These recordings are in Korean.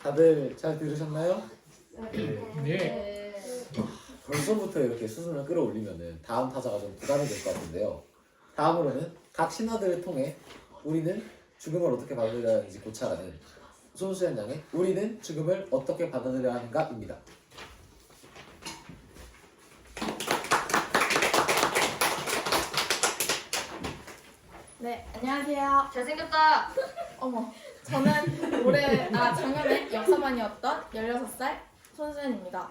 다들 잘 들으셨나요? 네. 벌써부터 이렇게 수준을 끌어올리면은 다음 타자가 좀 부담이 될 것 같은데요. 다음으로는 각 신화들을 통해 우리는 죽음을 어떻게 받아들여야 하는지 고찰하는 손수연 양의 우리는 죽음을 어떻게 받아들여야 하는가입니다. 네, 안녕하세요. 잘생겼다. 어머, 저는 작년에 역사반이었던 16살 손수연입니다.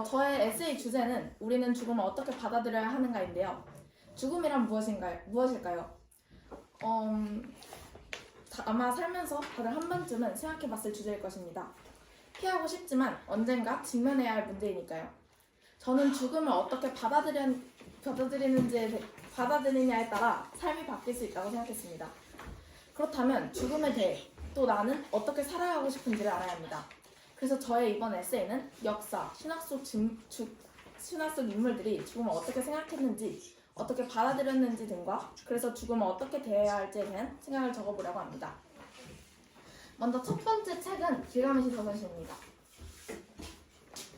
저의 에세이 주제는 우리는 죽음을 어떻게 받아들여야 하는가인데요. 죽음이란 무엇일까요? 아마 살면서 다들 한 번쯤은 생각해봤을 주제일 것입니다. 피하고 싶지만 언젠가 직면해야 할 문제이니까요. 저는 죽음을 어떻게 받아들이느냐에 따라 삶이 바뀔 수 있다고 생각했습니다. 그렇다면 죽음에 대해 또 나는 어떻게 살아가고 싶은지를 알아야 합니다. 그래서 저의 이번 에세이는 역사, 신화 속 인물들이 죽음을 어떻게 생각했는지, 어떻게 받아들였는지 등과 그래서 죽음을 어떻게 대해야 할지에 대한 생각을 적어보려고 합니다. 먼저 첫 번째 책은 길가메시 서사시입니다.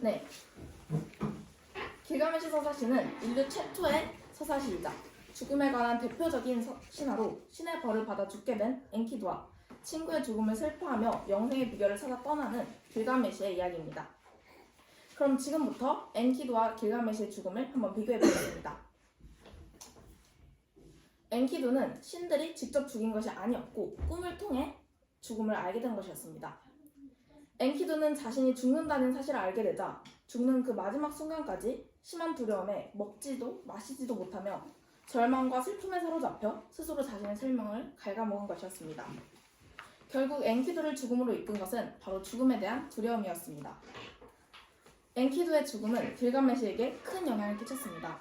네, 길가메시 서사시는 인류 최초의 서사시이자 죽음에 관한 대표적인 신화로 신의 벌을 받아 죽게 된 엔키두와 친구의 죽음을 슬퍼하며 영생의 비결을 찾아 떠나는 길가메시의 이야기입니다. 그럼 지금부터 엔키두와 길가메시의 죽음을 한번 비교해보겠습니다. 엔키두는 신들이 직접 죽인 것이 아니었고 꿈을 통해 죽음을 알게 된 것이었습니다. 엔키두는 자신이 죽는다는 사실을 알게 되자 죽는 그 마지막 순간까지 심한 두려움에 먹지도 마시지도 못하며 절망과 슬픔에 사로잡혀 스스로 자신의 생명을 갉아먹은 것이었습니다. 결국 엔키두를 죽음으로 이끈 것은 바로 죽음에 대한 두려움이었습니다. 엔키두의 죽음은 길가메시에게 큰 영향을 끼쳤습니다.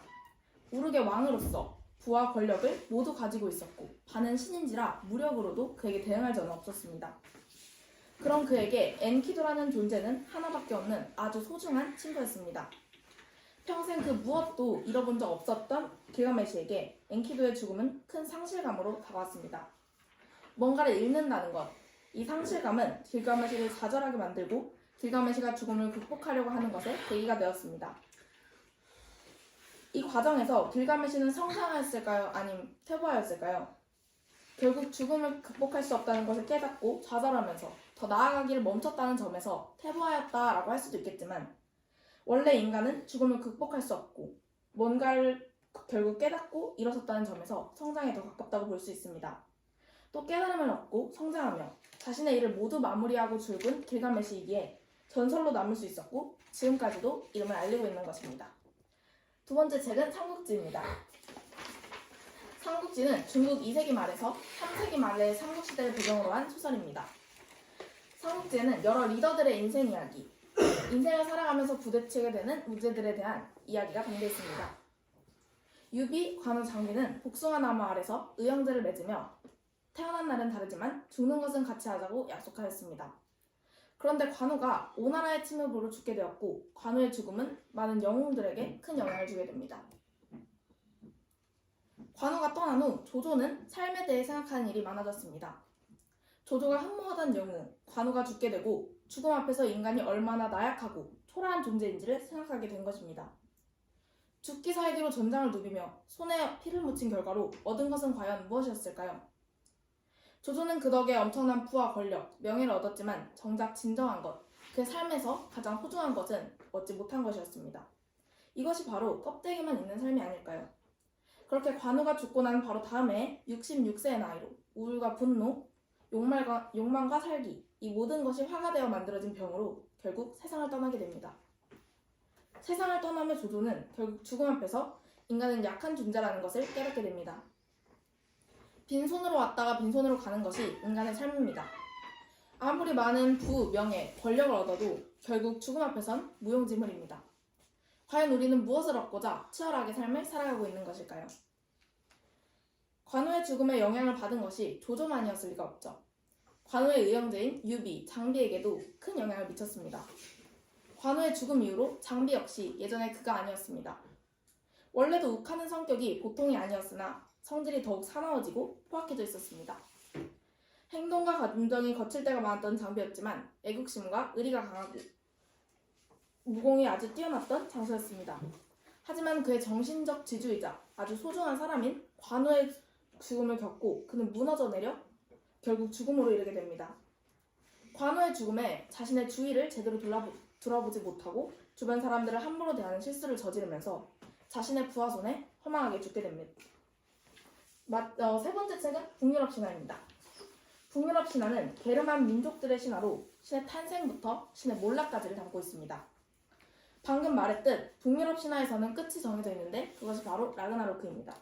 우르의 왕으로서 부와 권력을 모두 가지고 있었고 반은 신인지라 무력으로도 그에게 대응할 자는 없었습니다. 그런 그에게 엔키두라는 존재는 하나밖에 없는 아주 소중한 친구였습니다. 평생 그 무엇도 잃어본 적 없었던 길가메시에게 엔키두의 죽음은 큰 상실감으로 다가왔습니다. 뭔가를 잃는다는 것, 이 상실감은 길가메시를 좌절하게 만들고 길가메시가 죽음을 극복하려고 하는 것에 계기가 되었습니다. 이 과정에서 길가메시는 성장하였을까요? 아님 퇴보하였을까요? 결국 죽음을 극복할 수 없다는 것을 깨닫고 좌절하면서 더 나아가기를 멈췄다는 점에서 퇴보하였다라고 할 수도 있겠지만 원래 인간은 죽음을 극복할 수 없고 뭔가를 결국 깨닫고 일어섰다는 점에서 성장에 더 가깝다고 볼 수 있습니다. 또 깨달음을 얻고 성장하며 자신의 일을 모두 마무리하고 죽은 길가메시이기에 전설로 남을 수 있었고 지금까지도 이름을 알리고 있는 것입니다. 두 번째 책은 삼국지입니다. 삼국지는 중국 2세기 말에서 3세기 말의 삼국시대를 배경으로 한 소설입니다. 삼국지에는 여러 리더들의 인생 이야기, 인생을 살아가면서 부딪히게 되는 문제들에 대한 이야기가 담겨 있습니다. 유비, 관우, 장비는 복숭아 나무 아래서 의형제를 맺으며 태어난 날은 다르지만 죽는 것은 같이 하자고 약속하였습니다. 그런데 관우가 오나라의 침입으로 죽게 되었고 관우의 죽음은 많은 영웅들에게 큰 영향을 주게 됩니다. 관우가 떠난 후 조조는 삶에 대해 생각하는 일이 많아졌습니다. 조조가 흠모하던 영웅, 관우가 죽게 되고 죽음 앞에서 인간이 얼마나 나약하고 초라한 존재인지를 생각하게 된 것입니다. 죽기 살기로 전장을 누비며 손에 피를 묻힌 결과로 얻은 것은 과연 무엇이었을까요? 조조는 그 덕에 엄청난 부와 권력, 명예를 얻었지만 정작 진정한 것, 그의 삶에서 가장 소중한 것은 얻지 못한 것이었습니다. 이것이 바로 껍데기만 있는 삶이 아닐까요? 그렇게 관우가 죽고 난 바로 다음에 66세의 나이로 우울과 분노, 욕망과 살기, 이 모든 것이 화가 되어 만들어진 병으로 결국 세상을 떠나게 됩니다. 세상을 떠나며 조조는 결국 죽음 앞에서 인간은 약한 존재라는 것을 깨닫게 됩니다. 빈손으로 왔다가 빈손으로 가는 것이 인간의 삶입니다. 아무리 많은 부, 명예, 권력을 얻어도 결국 죽음 앞에선 무용지물입니다. 과연 우리는 무엇을 얻고자 치열하게 삶을 살아가고 있는 것일까요? 관우의 죽음에 영향을 받은 것이 조조만이었을 리가 없죠. 관우의 의형제인 유비, 장비에게도 큰 영향을 미쳤습니다. 관우의 죽음 이후로 장비 역시 예전의 그가 아니었습니다. 원래도 욱하는 성격이 보통이 아니었으나 성질이 더욱 사나워지고 포악해져 있었습니다. 행동과 감정이 거칠 때가 많았던 장비였지만 애국심과 의리가 강하고 무공이 아주 뛰어났던 장소였습니다. 하지만 그의 정신적 지주이자 아주 소중한 사람인 관우의 죽음을 겪고 그는 무너져 내려 결국 죽음으로 이르게 됩니다. 관우의 죽음에 자신의 주의를 제대로 돌아보지 못하고 주변 사람들을 함부로 대하는 실수를 저지르면서 자신의 부하손에 허망하게 죽게 됩니다. 세 번째 책은 북유럽 신화입니다. 북유럽 신화는 게르만 민족들의 신화로 신의 탄생부터 신의 몰락까지를 담고 있습니다. 방금 말했듯 북유럽 신화에서는 끝이 정해져 있는데 그것이 바로 라그나로크입니다.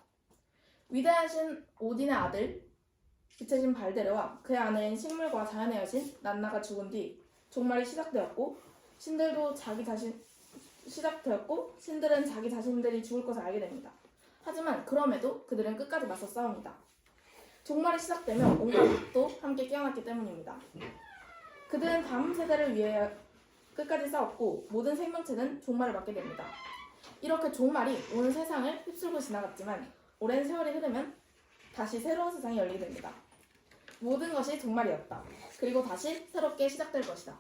위대한 신 오딘의 아들 빛의 신 발데르와 그의 아내인 식물과 자연의 여신 난나가 죽은 뒤 종말이 시작되었고 신들은 자기 자신들이 죽을 것을 알게 됩니다. 하지만 그럼에도 그들은 끝까지 맞서 싸웁니다. 종말이 시작되면 온갖 악도 함께 깨어났기 때문입니다. 그들은 다음 세대를 위해 끝까지 싸웠고 모든 생명체는 종말을 맞게 됩니다. 이렇게 종말이 온 세상을 휩쓸고 지나갔지만 오랜 세월이 흐르면 다시 새로운 세상이 열리게 됩니다. 모든 것이 종말이었다. 그리고 다시 새롭게 시작될 것이다.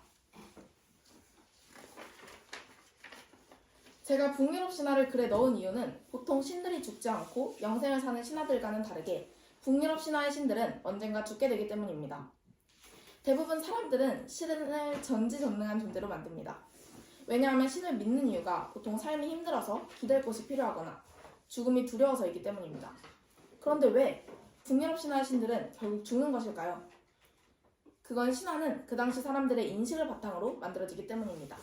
제가 북유럽 신화를 글에 넣은 이유는 보통 신들이 죽지 않고 영생을 사는 신화들과는 다르게 북유럽 신화의 신들은 언젠가 죽게 되기 때문입니다. 대부분 사람들은 신을 전지전능한 존재로 만듭니다. 왜냐하면 신을 믿는 이유가 보통 삶이 힘들어서 기댈 곳이 필요하거나 죽음이 두려워서이기 때문입니다. 그런데 왜 북유럽 신화의 신들은 결국 죽는 것일까요? 그건 신화는 그 당시 사람들의 인식을 바탕으로 만들어지기 때문입니다.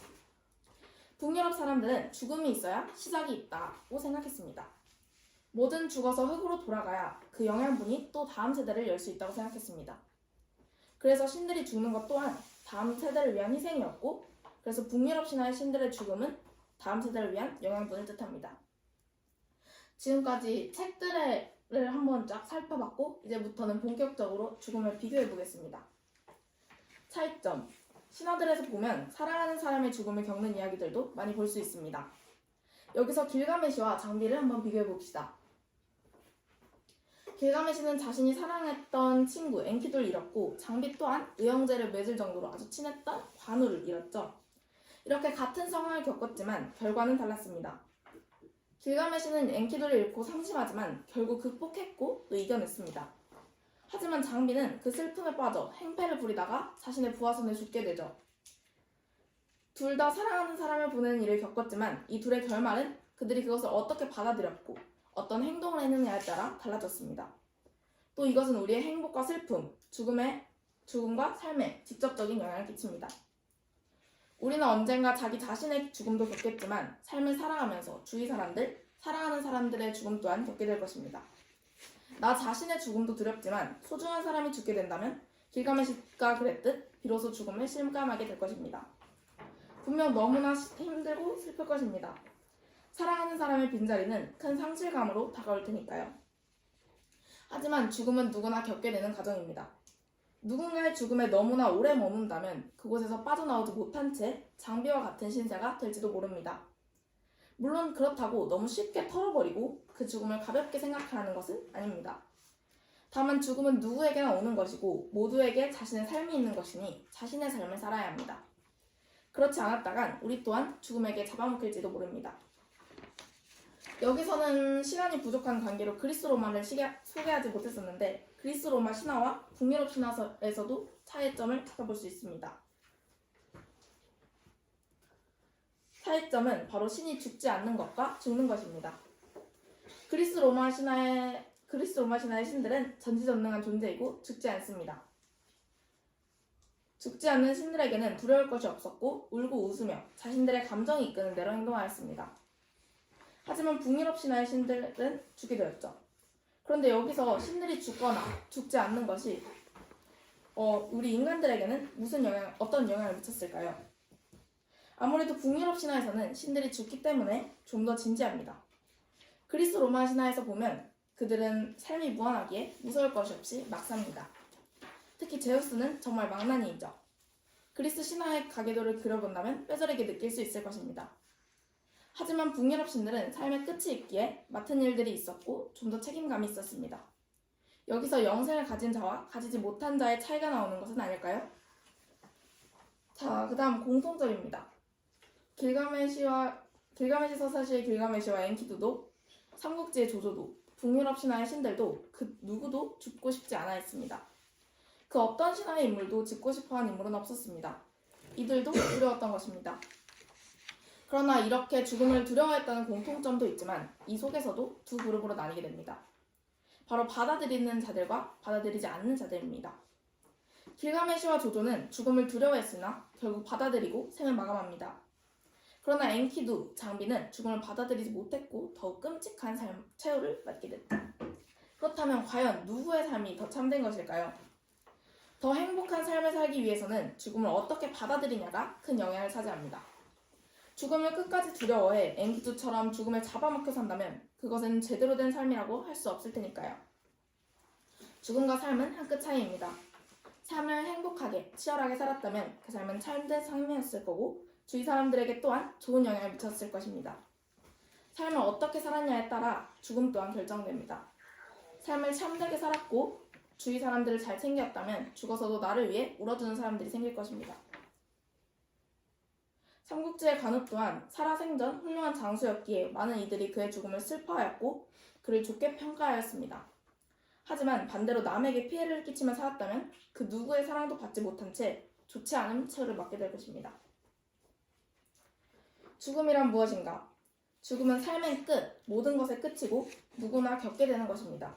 북유럽 사람들은 죽음이 있어야 시작이 있다고 생각했습니다. 뭐든 죽어서 흙으로 돌아가야 그 영양분이 또 다음 세대를 열 수 있다고 생각했습니다. 그래서 신들이 죽는 것 또한 다음 세대를 위한 희생이었고 그래서 북유럽 신화의 신들의 죽음은 다음 세대를 위한 영양분을 뜻합니다. 지금까지 책들을 한번 쫙 살펴봤고 이제부터는 본격적으로 죽음을 비교해 보겠습니다. 차이점. 신화들에서 보면 사랑하는 사람의 죽음을 겪는 이야기들도 많이 볼 수 있습니다. 여기서 길가메시와 장비를 한번 비교해 봅시다. 길가메시는 자신이 사랑했던 친구 엔키두를 잃었고 장비 또한 의형제를 맺을 정도로 아주 친했던 관우를 잃었죠. 이렇게 같은 상황을 겪었지만 결과는 달랐습니다. 길가메시는 엔키두를 잃고 상심하지만 결국 극복했고 또 이겨냈습니다. 하지만 장비는 그 슬픔에 빠져 행패를 부리다가 자신의 부하손에 죽게 되죠. 둘 다 사랑하는 사람을 보내는 일을 겪었지만 이 둘의 결말은 그들이 그것을 어떻게 받아들였고 어떤 행동을 했느냐에 따라 달라졌습니다. 또 이것은 우리의 행복과 슬픔, 죽음과 삶에 직접적인 영향을 끼칩니다. 우리는 언젠가 자기 자신의 죽음도 겪겠지만 삶을 살아가면서 주위 사람들, 사랑하는 사람들의 죽음 또한 겪게 될 것입니다. 나 자신의 죽음도 두렵지만 소중한 사람이 죽게 된다면 길가메시가 그랬듯 비로소 죽음을 실감하게 될 것입니다. 분명 너무나 힘들고 슬플 것입니다. 사랑하는 사람의 빈자리는 큰 상실감으로 다가올 테니까요. 하지만 죽음은 누구나 겪게 되는 과정입니다. 누군가의 죽음에 너무나 오래 머문다면 그곳에서 빠져나오지 못한 채 장비와 같은 신세가 될지도 모릅니다. 물론 그렇다고 너무 쉽게 털어버리고 그 죽음을 가볍게 생각하는 것은 아닙니다. 다만 죽음은 누구에게나 오는 것이고 모두에게 자신의 삶이 있는 것이니 자신의 삶을 살아야 합니다. 그렇지 않았다간 우리 또한 죽음에게 잡아먹힐지도 모릅니다. 여기서는 시간이 부족한 관계로 그리스 로마를 소개하지 못했었는데 그리스 로마 신화와 북유럽 신화에서도 차이점을 찾아볼 수 있습니다. 차이점은 바로 신이 죽지 않는 것과 죽는 것입니다. 그리스 로마 신화의 신들은 전지전능한 존재이고 죽지 않습니다. 죽지 않는 신들에게는 두려울 것이 없었고 울고 웃으며 자신들의 감정이 이끄는 대로 행동하였습니다. 하지만 북유럽 신화의 신들은 죽게 되었죠. 그런데 여기서 신들이 죽거나 죽지 않는 것이 우리 인간들에게는 어떤 영향을 미쳤을까요? 아무래도 북유럽 신화에서는 신들이 죽기 때문에 좀 더 진지합니다. 그리스 로마 신화에서 보면 그들은 삶이 무한하기에 무서울 것이 없이 막 삽니다. 특히 제우스는 정말 망나니이죠. 그리스 신화의 가계도를 그려본다면 뼈저리게 느낄 수 있을 것입니다. 하지만 북유럽 신들은 삶의 끝이 있기에 맡은 일들이 있었고 좀 더 책임감이 있었습니다. 여기서 영생을 가진 자와 가지지 못한 자의 차이가 나오는 것은 아닐까요? 자, 그 다음 공통점입니다. 길가메시 서사시의 길가메시와 엔키두도, 삼국지의 조조도, 북유럽 신화의 신들도 그 누구도 죽고 싶지 않아 했습니다. 그 어떤 신화의 인물도 죽고 싶어하는 인물은 없었습니다. 이들도 두려웠던 것입니다. 그러나 이렇게 죽음을 두려워했다는 공통점도 있지만 이 속에서도 두 그룹으로 나뉘게 됩니다. 바로 받아들이는 자들과 받아들이지 않는 자들입니다. 길가메시와 조조는 죽음을 두려워했으나 결국 받아들이고 생을 마감합니다. 그러나 엔키두, 장비는 죽음을 받아들이지 못했고 더욱 끔찍한 최후를 맞게 됐다. 그렇다면 과연 누구의 삶이 더 참된 것일까요? 더 행복한 삶을 살기 위해서는 죽음을 어떻게 받아들이냐가 큰 영향을 차지합니다. 죽음을 끝까지 두려워해 엔키두처럼 죽음에 잡아먹혀 산다면 그것은 제대로 된 삶이라고 할 수 없을 테니까요. 죽음과 삶은 한 끗 차이입니다. 삶을 행복하게, 치열하게 살았다면 그 삶은 참된 삶이었을 거고 주위 사람들에게 또한 좋은 영향을 미쳤을 것입니다. 삶을 어떻게 살았냐에 따라 죽음 또한 결정됩니다. 삶을 참되게 살았고 주위 사람들을 잘 챙겼다면 죽어서도 나를 위해 울어주는 사람들이 생길 것입니다. 삼국지의 관우 또한 살아생전 훌륭한 장수였기에 많은 이들이 그의 죽음을 슬퍼하였고 그를 좋게 평가하였습니다. 하지만 반대로 남에게 피해를 끼치며 살았다면 그 누구의 사랑도 받지 못한 채 좋지 않은 처를 맞게 될 것입니다. 죽음이란 무엇인가? 죽음은 삶의 끝, 모든 것의 끝이고 누구나 겪게 되는 것입니다.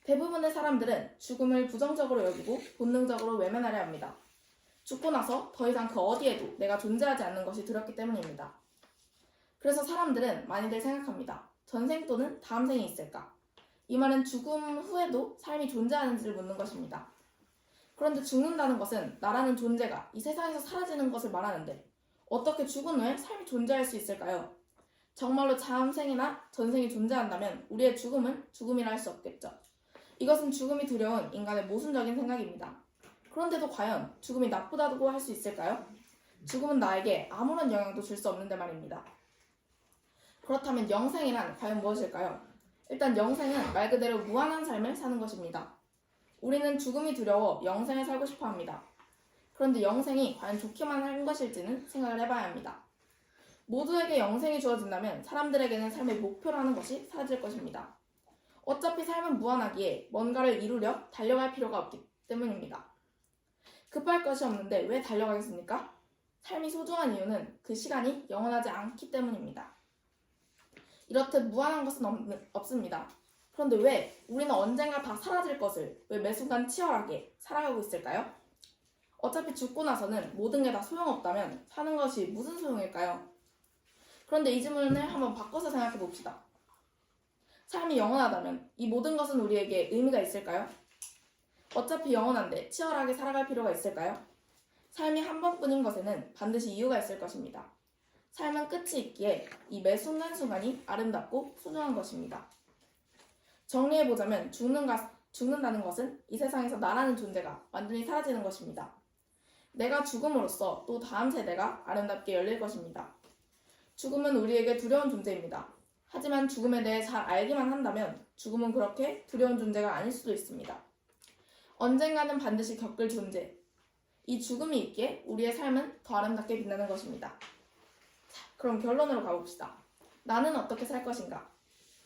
대부분의 사람들은 죽음을 부정적으로 여기고 본능적으로 외면하려 합니다. 죽고 나서 더 이상 그 어디에도 내가 존재하지 않는 것이 두렵기 때문입니다. 그래서 사람들은 많이들 생각합니다. 전생 또는 다음 생이 있을까? 이 말은 죽음 후에도 삶이 존재하는지를 묻는 것입니다. 그런데 죽는다는 것은 나라는 존재가 이 세상에서 사라지는 것을 말하는데 어떻게 죽은 후에 삶이 존재할 수 있을까요? 정말로 다음 생이나 전생이 존재한다면 우리의 죽음은 죽음이라 할 수 없겠죠. 이것은 죽음이 두려운 인간의 모순적인 생각입니다. 그런데도 과연 죽음이 나쁘다고 할 수 있을까요? 죽음은 나에게 아무런 영향도 줄 수 없는데 말입니다. 그렇다면 영생이란 과연 무엇일까요? 일단 영생은 말 그대로 무한한 삶을 사는 것입니다. 우리는 죽음이 두려워 영생을 살고 싶어 합니다. 그런데 영생이 과연 좋기만 한 것일지는 생각을 해봐야 합니다. 모두에게 영생이 주어진다면 사람들에게는 삶의 목표라는 것이 사라질 것입니다. 어차피 삶은 무한하기에 뭔가를 이루려 달려갈 필요가 없기 때문입니다. 급할 것이 없는데 왜 달려가겠습니까? 삶이 소중한 이유는 그 시간이 영원하지 않기 때문입니다. 이렇듯 무한한 것은 없습니다. 그런데 왜 우리는 언젠가 다 사라질 것을 왜 매순간 치열하게 살아가고 있을까요? 어차피 죽고 나서는 모든 게 다 소용없다면 사는 것이 무슨 소용일까요? 그런데 이 질문을 한번 바꿔서 생각해 봅시다. 삶이 영원하다면 이 모든 것은 우리에게 의미가 있을까요? 어차피 영원한데 치열하게 살아갈 필요가 있을까요? 삶이 한 번뿐인 것에는 반드시 이유가 있을 것입니다. 삶은 끝이 있기에 이 매 순간순간이 아름답고 소중한 것입니다. 정리해보자면 죽는다는 것은 이 세상에서 나라는 존재가 완전히 사라지는 것입니다. 내가 죽음으로써 또 다음 세대가 아름답게 열릴 것입니다. 죽음은 우리에게 두려운 존재입니다. 하지만 죽음에 대해 잘 알기만 한다면 죽음은 그렇게 두려운 존재가 아닐 수도 있습니다. 언젠가는 반드시 겪을 존재. 이 죽음이 있기에 우리의 삶은 더 아름답게 빛나는 것입니다. 자, 그럼 결론으로 가봅시다. 나는 어떻게 살 것인가?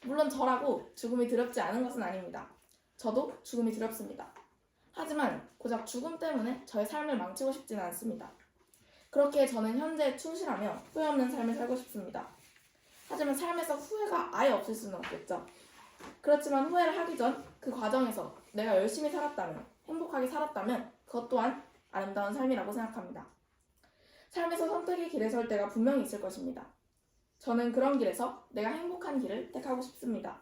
물론 저라고 죽음이 두렵지 않은 것은 아닙니다. 저도 죽음이 두렵습니다. 하지만 고작 죽음 때문에 저의 삶을 망치고 싶지는 않습니다. 그렇기에 저는 현재에 충실하며 후회 없는 삶을 살고 싶습니다. 하지만 삶에서 후회가 아예 없을 수는 없겠죠. 그렇지만 후회를 하기 전 그 과정에서 내가 열심히 살았다면, 행복하게 살았다면 그것 또한 아름다운 삶이라고 생각합니다. 삶에서 선택의 길에 설 때가 분명히 있을 것입니다. 저는 그런 길에서 내가 행복한 길을 택하고 싶습니다.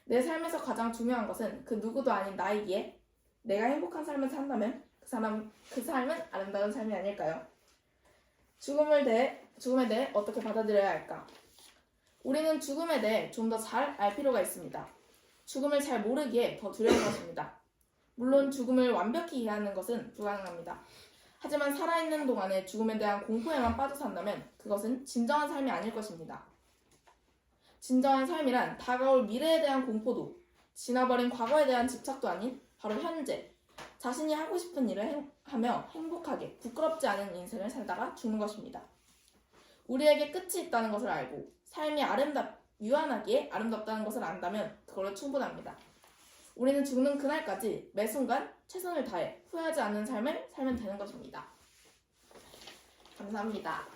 내 삶에서 가장 중요한 것은 그 누구도 아닌 나이기에 내가 행복한 삶을 산다면 그 삶은 아름다운 삶이 아닐까요? 죽음에 대해 어떻게 받아들여야 할까? 우리는 죽음에 대해 좀 더 잘 알 필요가 있습니다. 죽음을 잘 모르기에 더 두려운 것입니다. 물론 죽음을 완벽히 이해하는 것은 불가능합니다. 하지만 살아있는 동안에 죽음에 대한 공포에만 빠져 산다면 그것은 진정한 삶이 아닐 것입니다. 진정한 삶이란 다가올 미래에 대한 공포도 지나버린 과거에 대한 집착도 아닌 바로 현재, 자신이 하고 싶은 일을 하며 행복하게 부끄럽지 않은 인생을 살다가 죽는 것입니다. 우리에게 끝이 있다는 것을 알고 삶이 유한하기에 아름답다는 것을 안다면 그걸로 충분합니다. 우리는 죽는 그날까지 매 순간 최선을 다해 후회하지 않는 삶을 살면 되는 것입니다. 감사합니다.